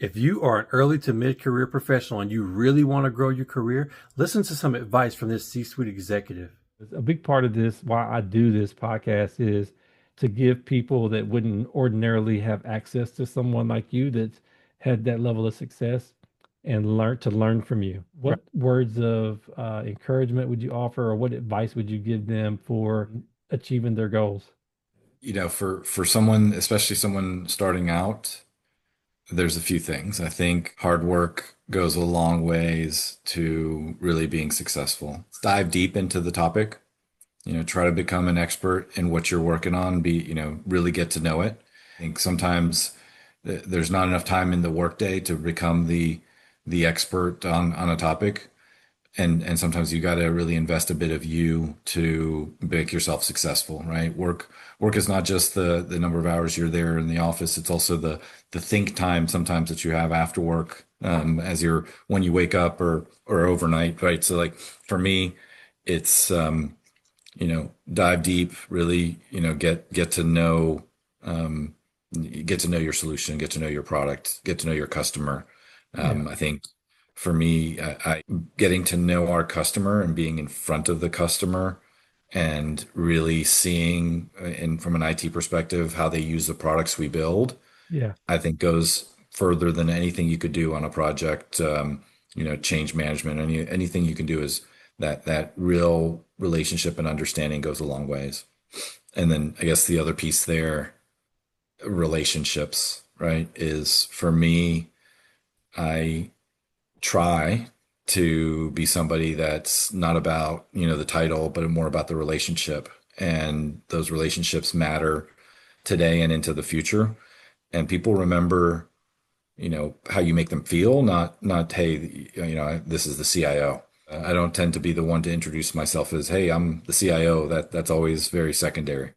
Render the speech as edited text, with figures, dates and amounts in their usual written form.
If you are an early to mid-career professional and you really want to grow your career, listen to some advice from this C-suite executive. A big part of this, why I do this podcast, is to give people that wouldn't ordinarily have access to someone like you that's had that level of success and learn from you. Right. What words of encouragement would you offer, or what advice would you give them for achieving their goals? For someone, especially someone starting out, there's a few things. I think hard work goes a long ways to really being successful. Dive deep into the topic, try to become an expert in what you're working on, really get to know it. I think sometimes there's not enough time in the workday to become the expert on a topic. And sometimes you got to really invest a bit of you to make yourself successful, right? Work is not just the number of hours you're there in the office. It's also the think time sometimes that you have after work, when you wake up or overnight, right? So like for me, it's dive deep, really, get to know your solution, get to know your product, get to know your customer. Yeah. I think for me, I getting to know our customer and being in front of the customer and really seeing, and from an IT perspective, how they use the products we build, Yeah. I think goes further than anything you could do on a project. Change management, anything you can do is that real relationship and understanding goes a long ways. And then I guess the other piece there, relationships, right, is for me, I try to be somebody that's not about, the title, but more about the relationship. And those relationships matter today and into the future. And people remember, how you make them feel, not, hey, this is the CIO. I don't tend to be the one to introduce myself as, hey, I'm the CIO. That's always very secondary.